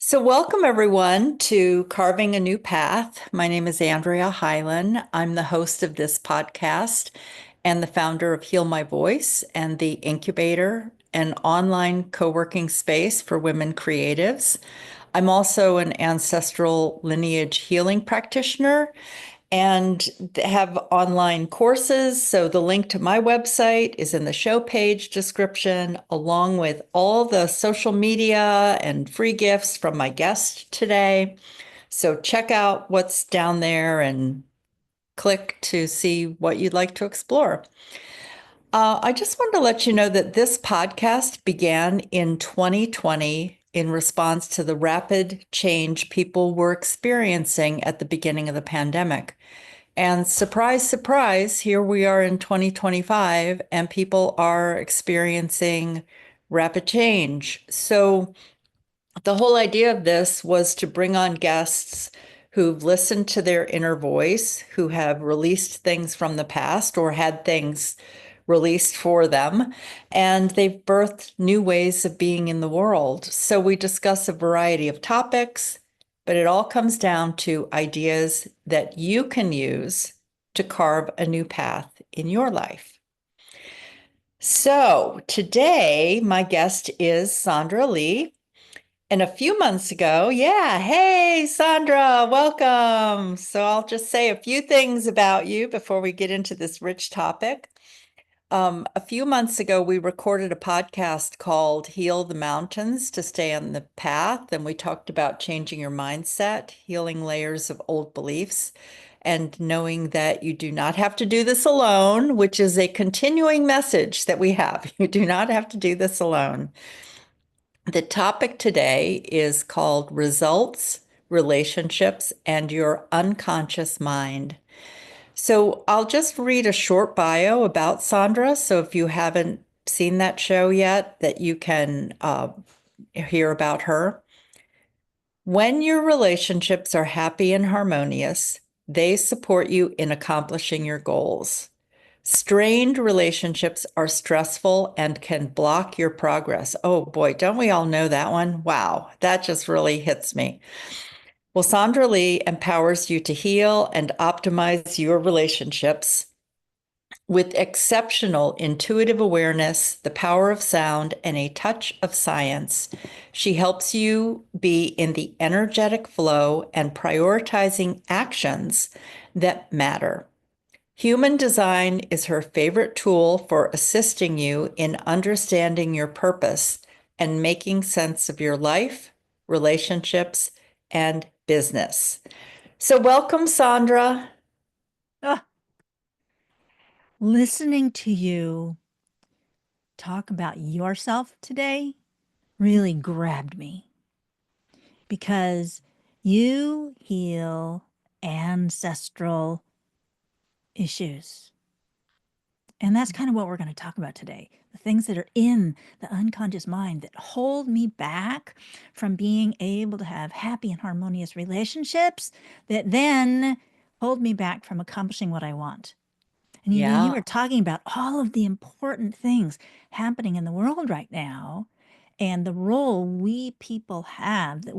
So, welcome everyone to Carving a New Path. My name is Andrea Hyland. I'm the host of this podcast and the founder of Heal My Voice and the Incubator, an online co working space for women creatives. I'm also an ancestral lineage healing practitioner and have online courses. So the link to my website is in the show page description, along with all the social media and free gifts from my guest today. So check out what's down there and click to see what you'd like to explore. I just wanted to let you know that this podcast began in 2020 in response to the rapid change people were experiencing at the beginning of the pandemic. And surprise, surprise, here we are in 2025 and people are experiencing rapid change. So the whole idea of this was to bring on guests who've listened to their inner voice, who have released things from the past or had things released for them, and they've birthed new ways of being in the world. So we discuss a variety of topics, but it all comes down to ideas that you can use to carve a new path in your life. So today, my guest is Sandra Lee. And a few months ago, yeah, hey, Sandra, welcome. So I'll just say a few things about you before we get into this rich topic. A few months ago, we recorded a podcast called Heal the Mountains to Stay on the Path. And we talked about changing your mindset, healing layers of old beliefs, and knowing that you do not have to do this alone, which is a continuing message that we have. You do not have to do this alone. The topic today is called Results, Relationships, and Your Unconscious Mind. So I'll just read a short bio about Sandra. So if you haven't seen that show yet, that you can hear about her. When your relationships are happy and harmonious, they support you in accomplishing your goals. Strained relationships are stressful and can block your progress. Oh boy, don't we all know that one? Wow, that just really hits me. Well, Sandra Lee empowers you to heal and optimize your relationships with exceptional intuitive awareness, the power of sound, and a touch of science. She helps you be in the energetic flow and prioritizing actions that matter. Human design is her favorite tool for assisting you in understanding your purpose and making sense of your life, relationships, and business. So, welcome, Sandra. Ah, listening to you talk about yourself today really grabbed me because you heal ancestral issues. And that's kind of what we're going to talk about today. The things that are in the unconscious mind that hold me back from being able to have happy and harmonious relationships that then hold me back from accomplishing what I want. And you Yeah. were talking about all of the important things happening in the world right now and the role we people have that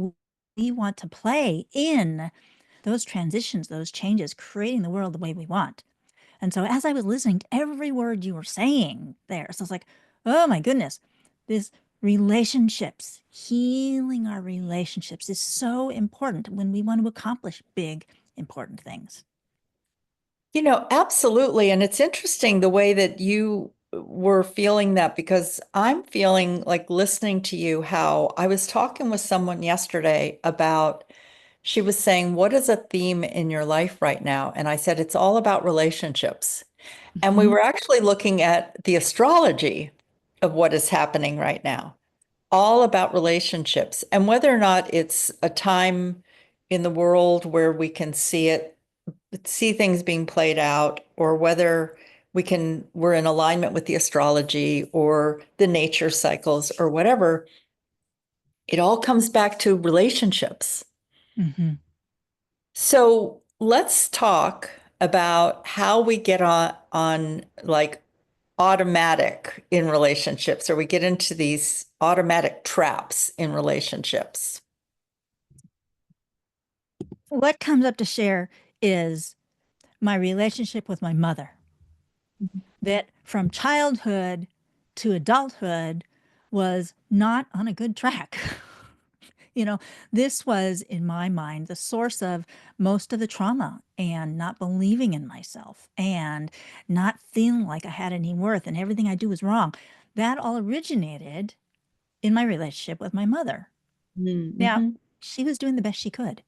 we want to play in those transitions, those changes, creating the world the way we want. And so as I was listening to every word you were saying there, so I was like, oh my goodness, this relationships, healing our relationships is so important when we want to accomplish big, important things. Absolutely. And it's interesting the way that you were feeling that because I'm feeling like listening to you how I was talking with someone yesterday about, she was saying, what is a theme in your life right now? And I said, it's all about relationships. And we Mhm. were actually looking at the astrology of what is happening right now, all about relationships and whether or not it's a time in the world where we can see things being played out, or whether we're in alignment with the astrology or the nature cycles or whatever. It all comes back to relationships. Mhm. So let's talk about how we get on like automatic in relationships, or we get into these automatic traps in relationships. what comes up to share is my relationship with my mother, that from childhood to adulthood was not on a good track. You know, this was, in my mind, the source of most of the trauma and not believing in myself and not feeling like I had any worth and everything I do was wrong. That all originated in my relationship with my mother. Now, Mm-hmm. she was doing the best she could,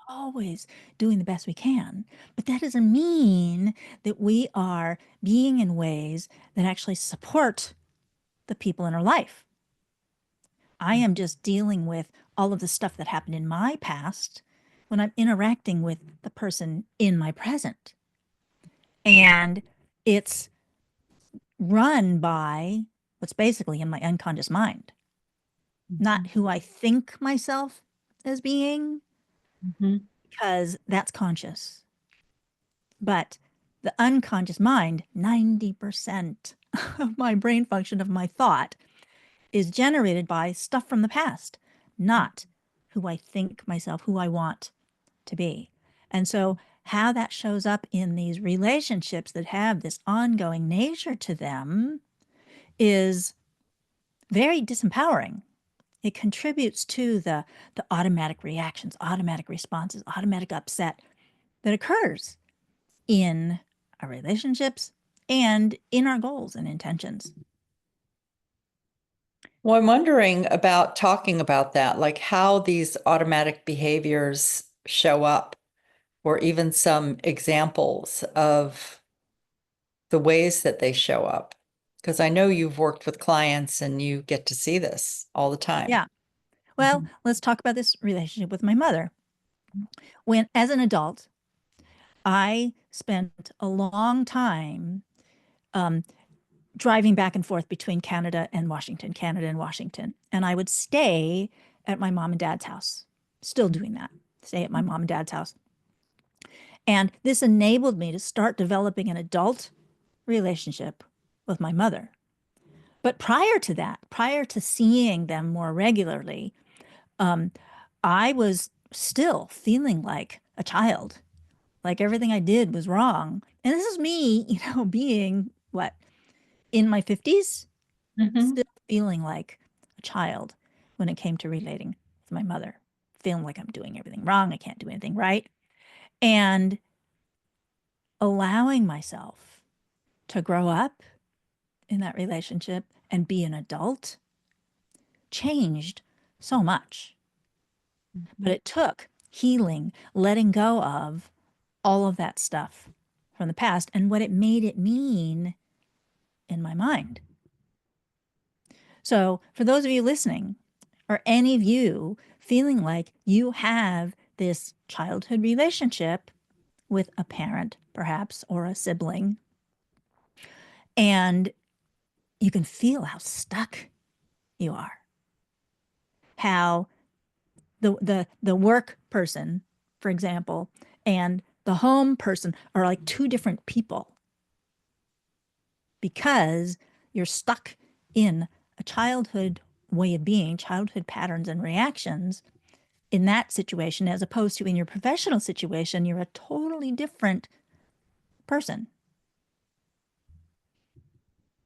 always doing the best we can. But that doesn't mean that we are being in ways that actually support the people in our life. I am just dealing with all of the stuff that happened in my past when I'm interacting with the person in my present. And it's run by what's basically in my unconscious mind, not who I think myself as being, Mm-hmm. because that's conscious. But the unconscious mind, 90% of my brain function, of my thought, is generated by stuff from the past, not who I think myself, who I want to be. And so, how that shows up in these relationships that have this ongoing nature to them is very disempowering. It contributes to the automatic reactions, automatic responses, automatic upset that occurs in our relationships and in our goals and intentions. Well, I'm wondering about talking about that, like how these automatic behaviors show up, or even some examples of the ways that they show up. Because I know you've worked with clients and you get to see this all the time. Yeah. Well, Mhm. let's talk about this relationship with my mother. When, as an adult, I spent a long time um, driving back and forth between Canada and Washington, Canada and Washington. And I would stay at my mom and dad's house, still doing that, stay at my mom and dad's house. And this enabled me to start developing an adult relationship with my mother. But prior to that, prior to seeing them more regularly, um, I was still feeling like a child, like everything I did was wrong. And this is me, being what, in my 50s, Mhm. still feeling like a child when it came to relating with my mother, feeling like I'm doing everything wrong. I can't do anything right. And allowing myself to grow up in that relationship and be an adult changed so much. But Mhm. it took healing, letting go of all of that stuff from the past and what it made it mean in my mind. So, for those of you listening, or any of you feeling like you have this childhood relationship with a parent, perhaps, or a sibling, and you can feel how stuck you are, how the work person, for example, and the home person are like two different people because you're stuck in a childhood way of being, childhood patterns and reactions in that situation, as opposed to in your professional situation, you're a totally different person.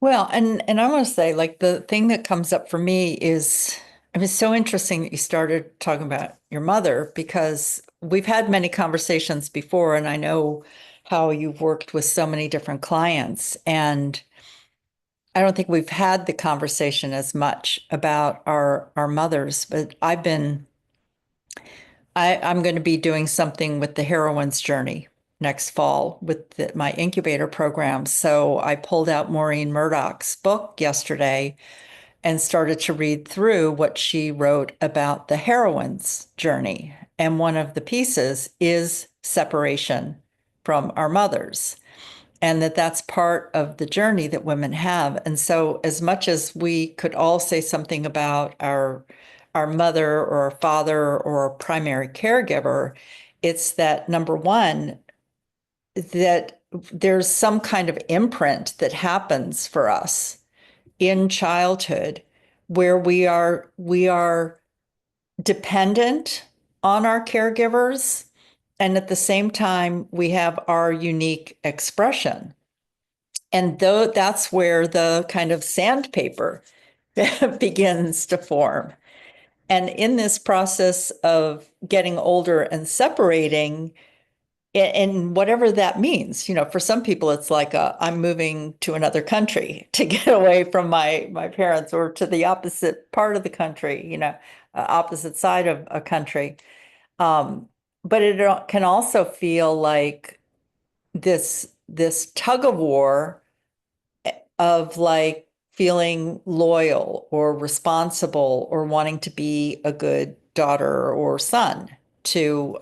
Well, and I want to say, like, the thing that comes up for me is, it was so interesting that you started talking about your mother, because we've had many conversations before, and I know how you've worked with so many different clients, and I don't think we've had the conversation as much about our mothers, but I'm going to be doing something with the heroine's journey next fall with my incubator program. So I pulled out Maureen Murdoch's book yesterday and started to read through what she wrote about the heroine's journey. And one of the pieces is separation from our mothers, and that's part of the journey that women have. And so, as much as we could all say something about our mother or our father or a primary caregiver, it's that, number one, that there's some kind of imprint that happens for us in childhood where we are dependent on our caregivers. And at the same time, we have our unique expression. And though that's where the kind of sandpaper begins to form. And in this process of getting older and separating, and whatever that means, for some people, it's like I'm moving to another country to get away from my parents, or to the opposite part of the country, opposite side of a country. Um, but it can also feel like this tug of war of like feeling loyal or responsible or wanting to be a good daughter or son to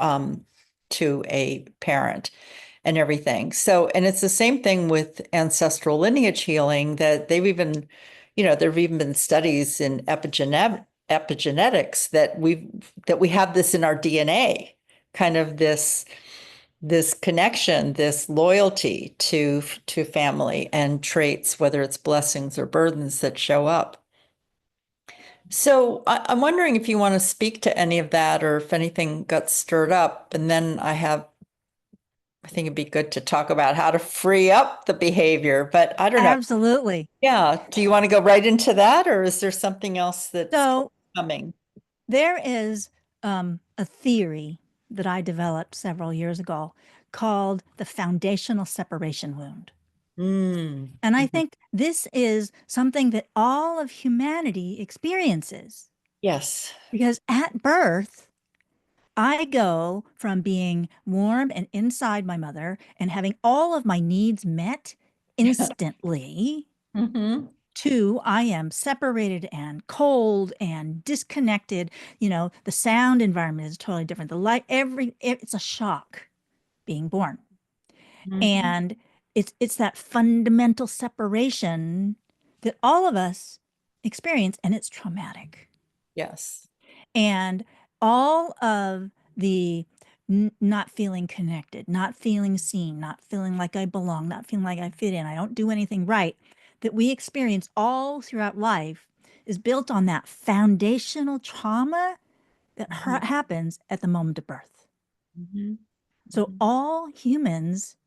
a parent and everything. So, and it's the same thing with ancestral lineage healing, that there've even been studies in epigenetics that we have this in our DNA, kind of this connection, this loyalty to family and traits, whether it's blessings or burdens that show up. So I'm wondering if you want to speak to any of that, or if anything got stirred up. And then I think it'd be good to talk about how to free up the behavior, but I don't know. Absolutely. Yeah. Do you want to go right into that, or is there something else that's So coming? there is a theory that I developed several years ago called the foundational separation wound. Mm. And I Mhm. think this is something that all of humanity experiences Yes. because at birth, I go from being warm and inside my mother and having all of my needs met instantly Hmm. to I am separated and cold and disconnected. The sound environment is totally different. The light, it's a shock being born. Hmm. And it's that fundamental separation that all of us experience, and it's traumatic. Yes. And all of the not feeling connected, not feeling seen, not feeling like I belong, not feeling like I fit in, I don't do anything right, that we experience all throughout life is built on that foundational trauma that Hmm. happens at the moment of birth. Hmm. So all humans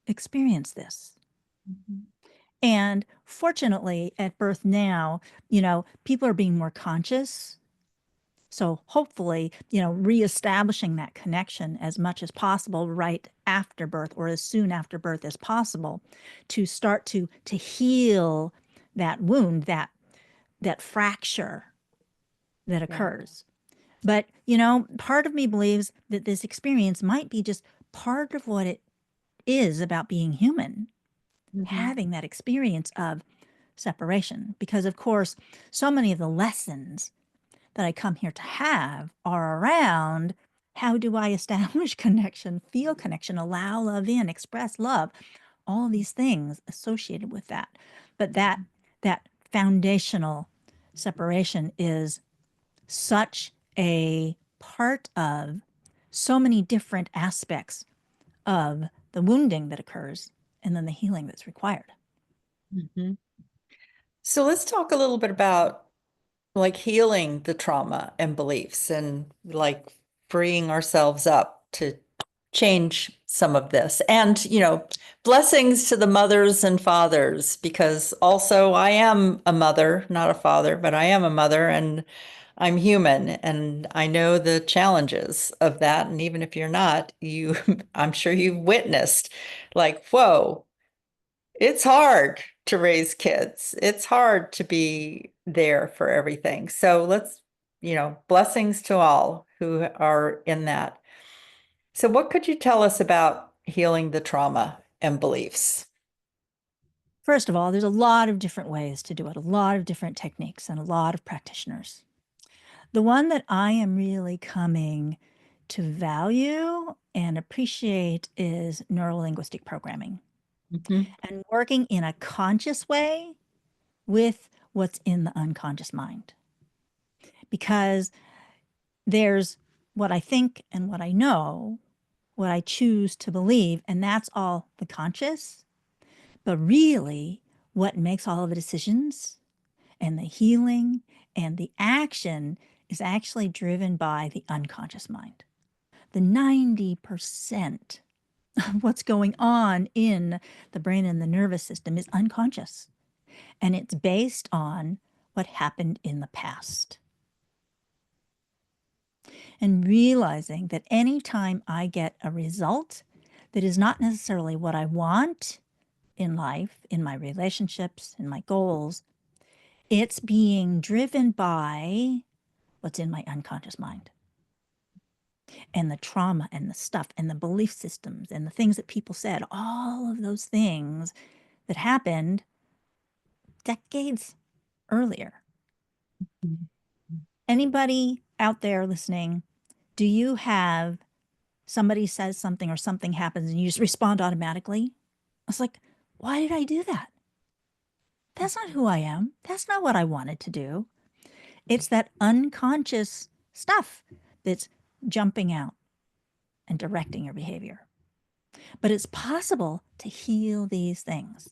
experience this. Hmm. And fortunately, at birth now, people are being more conscious. So hopefully, reestablishing that connection as much as possible right after birth, or as soon after birth as possible, to start to heal that wound, that fracture that Yeah. occurs. But, part of me believes that this experience might be just part of what it is about being human, Hmm. having that experience of separation. Because, of course, so many of the lessons that I come here to have are around how do I establish connection, feel connection, allow love in, express love, all these things associated with that. But that foundational separation is such a part of so many different aspects of the wounding that occurs and then the healing that's required. Hmm. So let's talk a little bit about like healing the trauma and beliefs, and like freeing ourselves up to change some of this. And, blessings to the mothers and fathers, because also I am a mother, not a father, but I am a mother, and I'm human, and I know the challenges of that. And even if you're not, I'm sure you've witnessed like, whoa, it's hard to raise kids. It's hard to be there for everything. So blessings to all who are in that. So, what could you tell us about healing the trauma and beliefs? First of all, there's a lot of different ways to do it, a lot of different techniques, and a lot of practitioners. The one that I am really coming to value and appreciate is neuro-linguistic programming Hmm. and working in a conscious way with what's in the unconscious mind. Because there's what I think and what I know, what I choose to believe, and that's all the conscious. But really, what makes all of the decisions and the healing and the action is actually driven by the unconscious mind. The 90% of what's going on in the brain and the nervous system is unconscious, and it's based on what happened in the past. And realizing that anytime I get a result that is not necessarily what I want in life, in my relationships, in my goals, it's being driven by what's in my unconscious mind and the trauma and the stuff and the belief systems and the things that people said, all of those things that happened decades earlier. Anybody out there listening, do you have somebody says something or something happens and you just respond automatically? It's like, why did I do that? That's not who I am. That's not what I wanted to do. It's that unconscious stuff that's jumping out and directing your behavior. But it's possible to heal these things.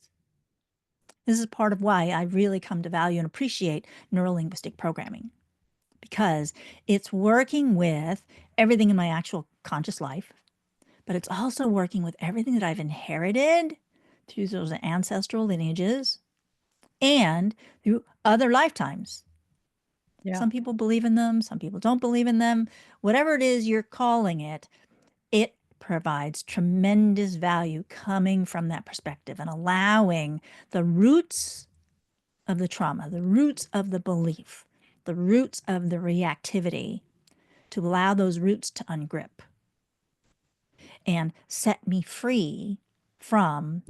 This is part of why I really come to value and appreciate neurolinguistic programming, because it's working with everything in my actual conscious life, but it's also working with everything that I've inherited through those ancestral lineages and through other lifetimes. Yeah. Some people believe in them, some people don't believe in them. Whatever it is you're calling it, it provides tremendous value coming from that perspective and allowing the roots of the trauma, the roots of the belief, the roots of the reactivity, to allow those roots to ungrip and set me free from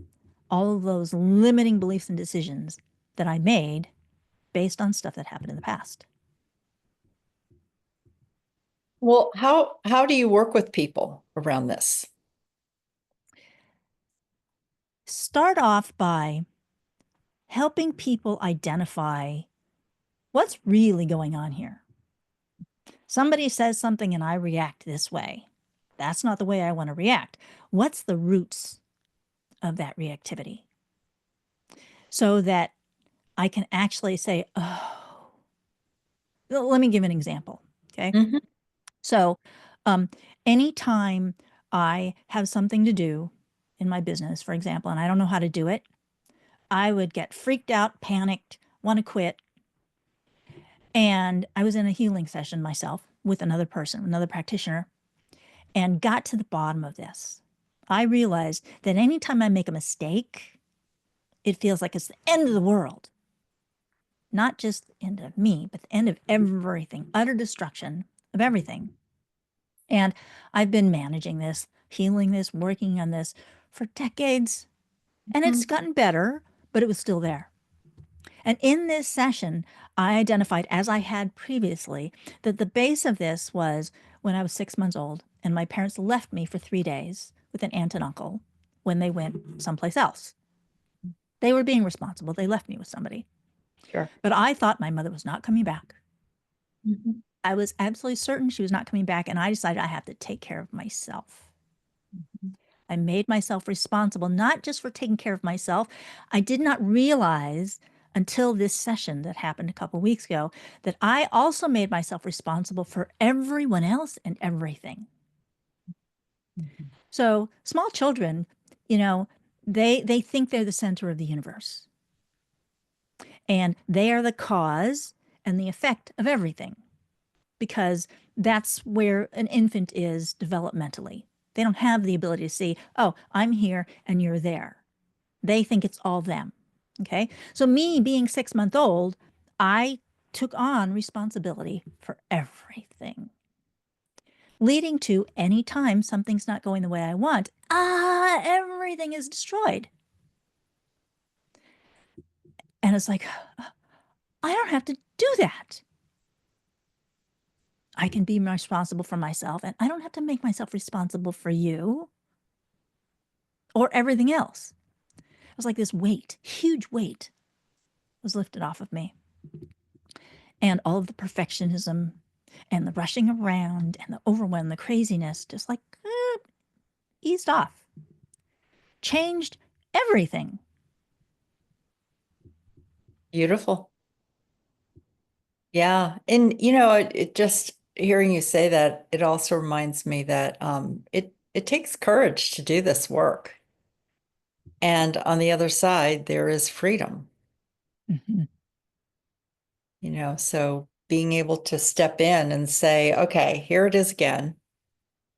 all of those limiting beliefs and decisions that I made based on stuff that happened in the past. Well, how do you work with people around this? Start off by helping people identify what's really going on here. Somebody says something and I react this way. That's not the way I want to react. What's the roots of that reactivity? So that I can actually say, oh, let me give an example. Okay. Mhm. So, um, anytime I have something to do in my business, for example, and I don't know how to do it, I would get freaked out, panicked, want to quit. And I was in a healing session myself with another person, another practitioner, and got to the bottom of this. I realized that anytime I make a mistake, it feels like it's the end of the world. Not just the end of me, but the end of everything, utter destruction of everything. And I've been managing this, healing this, working on this for decades. And it's Mhm. gotten better, but it was still there. And in this session, I identified, as I had previously, that the base of this was when I was 6 months old and my parents left me for 3 days with an aunt and uncle when they went someplace else. They were being responsible. They left me with somebody. Sure. But I thought my mother was not coming back. Mhm. I was absolutely certain she was not coming back. And I decided I have to take care of myself. I made myself responsible, not just for taking care of myself. I did not realize until this session that happened a couple weeks ago that I also made myself responsible for everyone else and everything. Mhm. So small children, you know, they think they're the center of the universe and they are the cause and the effect of everything, because that's where an infant is developmentally. They don't have the ability to see, oh, I'm here and you're there. They think it's all them. Okay. So, me being 6 months old, I took on responsibility for everything, leading to anytime something's not going the way I want, everything is destroyed. And it's like, I don't have to do that. I can be responsible for myself, and I don't have to make myself responsible for you or everything else. It was like this weight, huge weight, was lifted off of me. And all of the perfectionism and the rushing around and the overwhelm, the craziness, just like eased off, changed everything. Beautiful. Yeah. And it just hearing you say that, it also reminds me that it takes courage to do this work. And on the other side, there is freedom, Mhm. so being able to step in and say, okay, here it is again.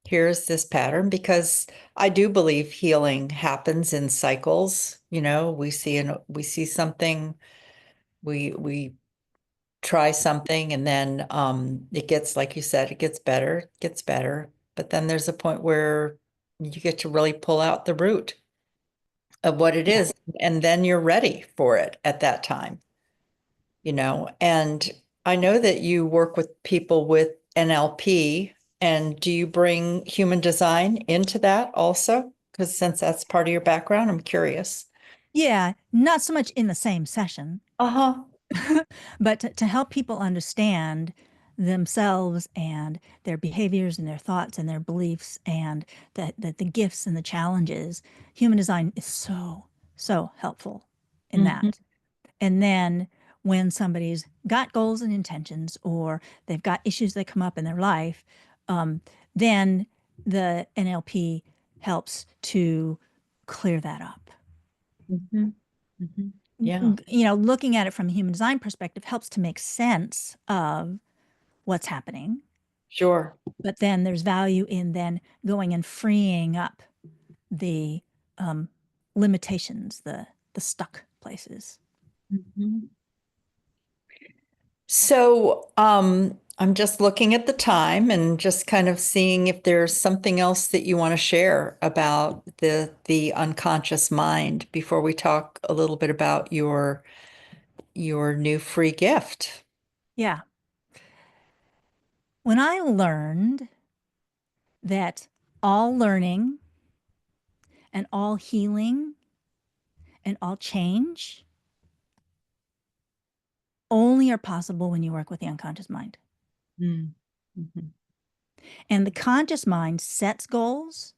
Here's this pattern, because I do believe healing happens in cycles. We see something, we try something, and then it gets, like you said, it gets better. But then there's a point where you get to really pull out the root of what it Yeah. is, and then you're ready for it at that time. And I know that you work with people with NLP, and do you bring human design into that also? Because since that's part of your background, I'm curious. Yeah, not so much in the same session, Uh-huh. but to help people understand themselves and their behaviors and their thoughts and their beliefs and the gifts and the challenges. Human design is so, so helpful in Hmm. that. And then when somebody's got goals and intentions or they've got issues that come up in their life, um, then the NLP helps to clear that up. Hmm. Hmm. Yeah, Looking at it from a human design perspective helps to make sense of what's happening. sure. But then there's value in then going and freeing up the um, limitations, the stuck places. Mhm. So, I'm just looking at the time and just kind of seeing if there's something else that you want to share about the unconscious mind before we talk a little bit about your new free gift. Yeah. When I learned that all learning and all healing and all change only are possible when you work with the unconscious mind. Mm. Mhm. And the conscious mind sets goals,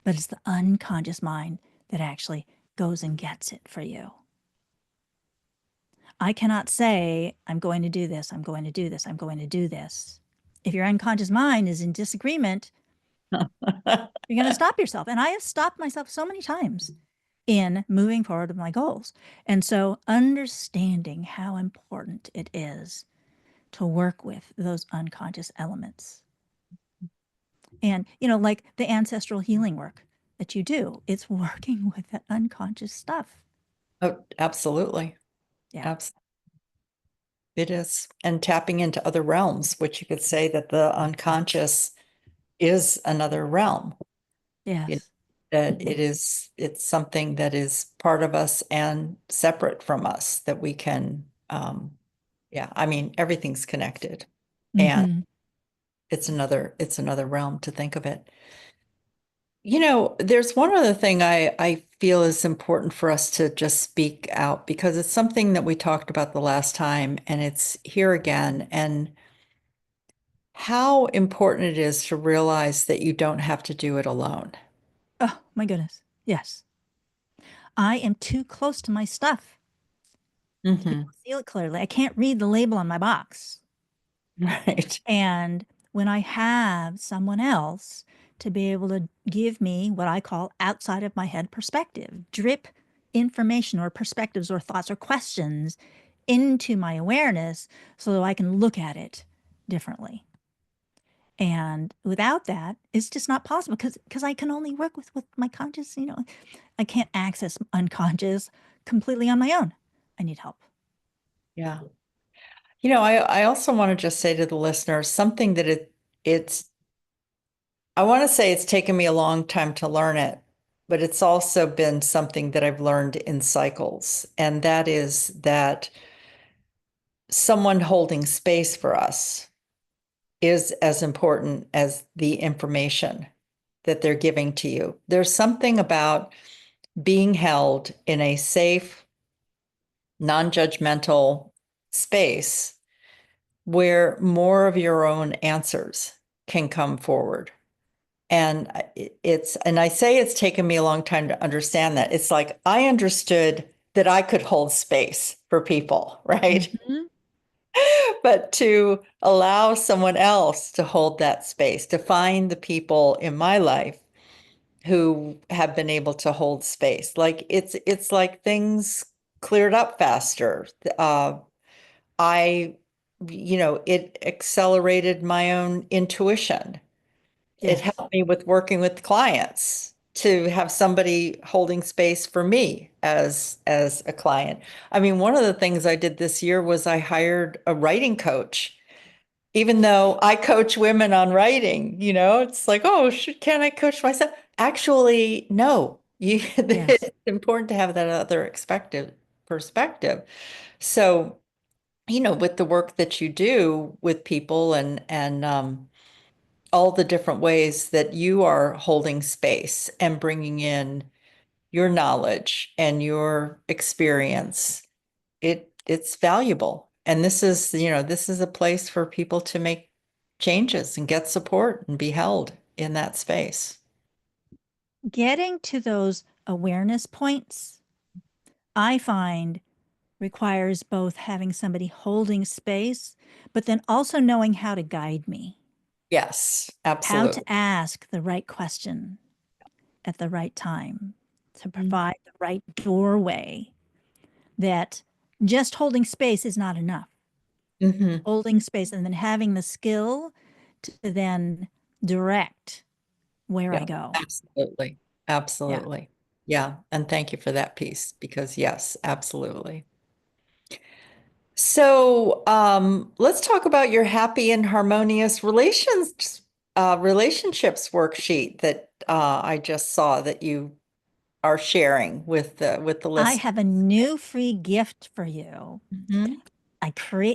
but it's the unconscious mind that actually goes and gets it for you. I cannot say, I'm going to do this, I'm going to do this, I'm going to do this. If your unconscious mind is in disagreement, you're going to stop yourself. And I have stopped myself so many times in moving forward with my goals. And so understanding how important it is to work with those unconscious elements. And, like the ancestral healing work that you do, it's working with that unconscious stuff. Oh, absolutely. Yeah. Absolutely. It is. And tapping into other realms, which you could say that the unconscious is another realm. you know, Yes. that it's something that is part of us and separate from us that we can, yeah, I mean, everything's connected, and Hmm. it's another realm to think of it. There's one other thing I feel is important for us to just speak out, because it's something that we talked about the last time, and it's here again, and how important it is to realize that you don't have to do it alone. Oh, my goodness. Yes. I am too close to my stuff to be able Hmm. to feel it clearly. I can't read the label on my box. Right. And when I have someone else to be able to give me what I call outside of my head perspective, drip information or perspectives or thoughts or questions into my awareness so that I can look at it differently. And without that, it's just not possible because I can only work with my conscious, I can't access unconscious completely on my own. I need help. Yeah. I also want to just say to the listeners something that I want to say it's taken me a long time to learn it, but it's also been something that I've learned in cycles. And that is that someone holding space for us is as important as the information that they're giving to you. There's something about being held in a safe, non-judgmental space where more of your own answers can come forward. And and I say it's taken me a long time to understand that. It's like I understood that I could hold space for people, right? Mhm. but to allow someone else to hold that space, to find the people in my life who have been able to hold space. Like it's like things cleared up faster. Uh, I, it accelerated my own intuition. It Yes. helped me with working with clients to have somebody holding space for me as a client. I mean, one of the things I did this year was I hired a writing coach. Even though I coach women on writing, it's like, oh, can I coach myself? Actually, no. Yes. It's important to have that other expected perspective. So, with the work that you do with people and all the different ways that you are holding space and bringing in your knowledge and your experience, it's valuable. And this is a place for people to make changes and get support and be held in that space. Getting to those awareness points, I find requires both having somebody holding space, but then also knowing how to guide me, Yes, how to absolutely. ask the right question at the right time, to provide the right doorway that just holding space is not enough. Hmm. Holding space and then having the skill to then direct where I Yeah, go. absolutely. Yeah. Absolutely. Yeah. And thank you for that piece because yes, absolutely. So, let's talk about your happy and harmonious relationships worksheet that I just saw that you are sharing with the I list. have a new free gift for you. Mhm.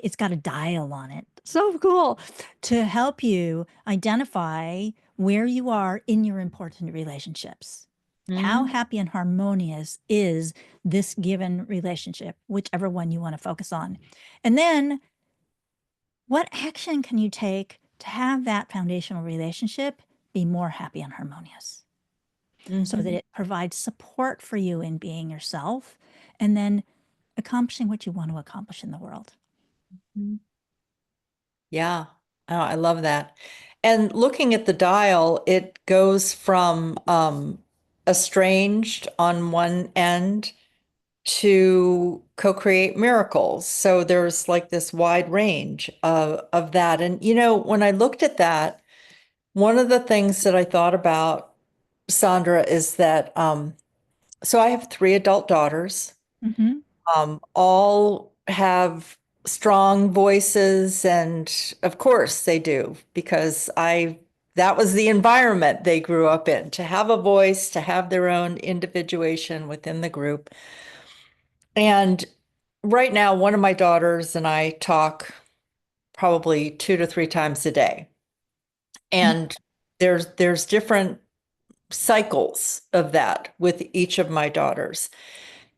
It's got a dial on it. So cool to help you identify where you are in your important relationships. How Mhm. happy and harmonious is this given relationship, whichever one you want to focus on? And then what action can you take to have that foundational relationship be more happy and harmonious so that Mhm. it provides support for you in being yourself and then accomplishing what you want to accomplish in the world? Mhm. Yeah. Oh, I love that. And looking at the dial, it goes from estranged on one end to co-create miracles. So there's like this wide range of that. And when I looked at that, one of the things that I thought about, Sandra, is that so I have three adult daughters. Hmm. All have strong voices, and of course they do, because that was the environment they grew up in, to have a voice, to have their own individuation within the group. And right now, one of my daughters and I talk probably 2 to 3 times a day. And there's different cycles of that with each of my daughters.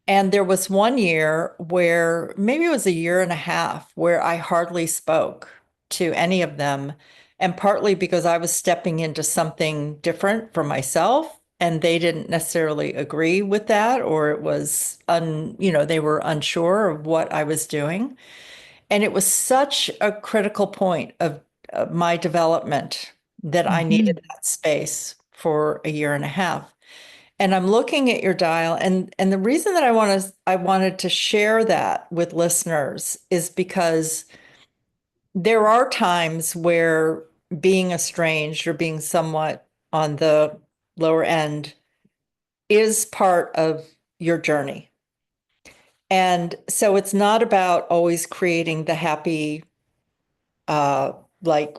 And there was one year where maybe it was a year and a half where I hardly spoke to any of them. And partly because I was stepping into something different for myself, and they didn't necessarily agree with that, or it was they were unsure of what I was doing. And it was such a critical point of my development that I Hmm. needed that space for a year and a half. And I'm looking at your dial, and the reason that I wanted to share that with listeners is because there are times where being estranged or being somewhat on the lower end is part of your journey. And so it's not about always creating the happy, uh, like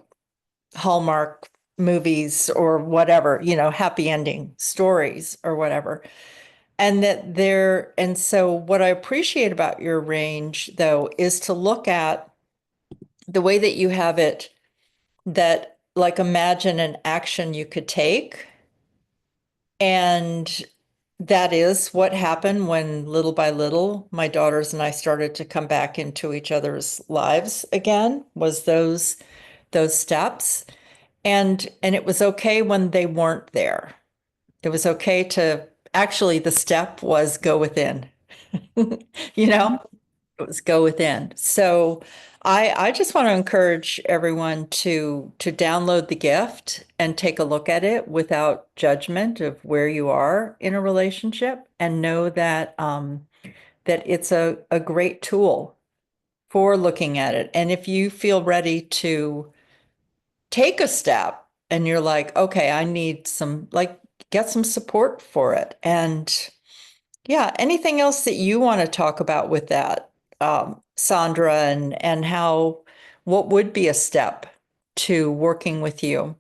Hallmark movies or whatever, happy ending stories or whatever. And so what I appreciate about your range, though, is to look at the way that you have it, that like imagine an action you could take. And that is what happened when little by little my daughters and I started to come back into each other's lives again, was those steps. And it was okay when they weren't there. It was okay to actually, the step was go within. You know, it was go within. So I just want to encourage everyone to download the gift and take a look at it without judgment of where you are in a relationship and know that that it's a great tool for looking at it. And if you feel ready to take a step and you're like, okay, I need some, like, get some support for it. And yeah, anything else that you want to talk about with that, Sandra, and how, what would be a step to working with you?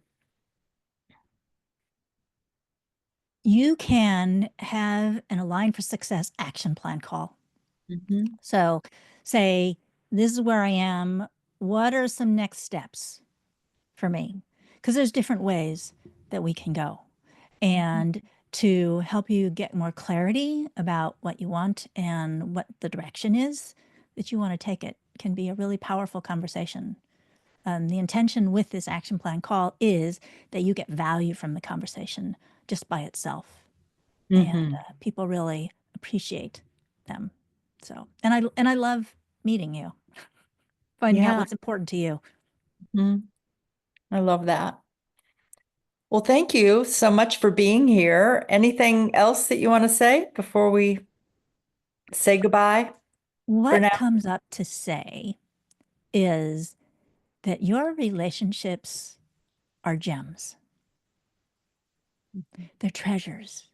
You can have an Align for Success action plan call. Mhm. So say, this is where I am. What are some next steps for me? Because there's different ways that we can go. And to help you get more clarity about what you want and what the direction is that you want to take it can be a really powerful conversation. The intention with this action plan call is that you get value from the conversation just by itself. And Hmm. people really appreciate them. So, and I love meeting you, finding out Yeah. what's important to you. Mhm. I love that. Well, thank you so much for being here. Anything else that you want to say before we say goodbye for What now? comes up to say is that your relationships are gems. They're treasures.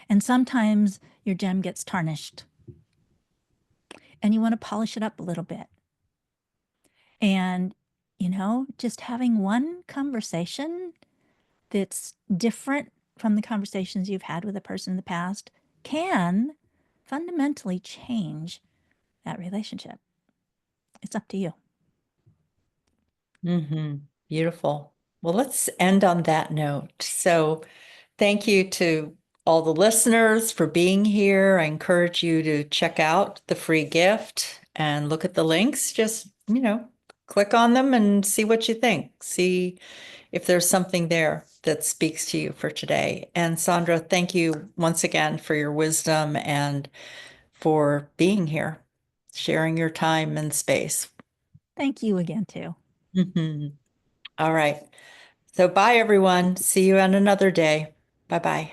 And sometimes your gem gets tarnished and you want to polish it up a little bit. And, just having one conversation that's different from the conversations you've had with a person in the past can fundamentally change that relationship. It's up to you. Hmm. Beautiful. Well, let's end on that note. So, thank you to all the listeners for being here. I encourage you to check out the free gift and look at the links. Just, click on them and see what you think. See if there's something there that speaks to you for today. And Sandra, thank you once again for your wisdom and for being here, sharing your time and space. Thank you again, too. Mhm. All right. So bye, everyone. See you on another day. Bye bye.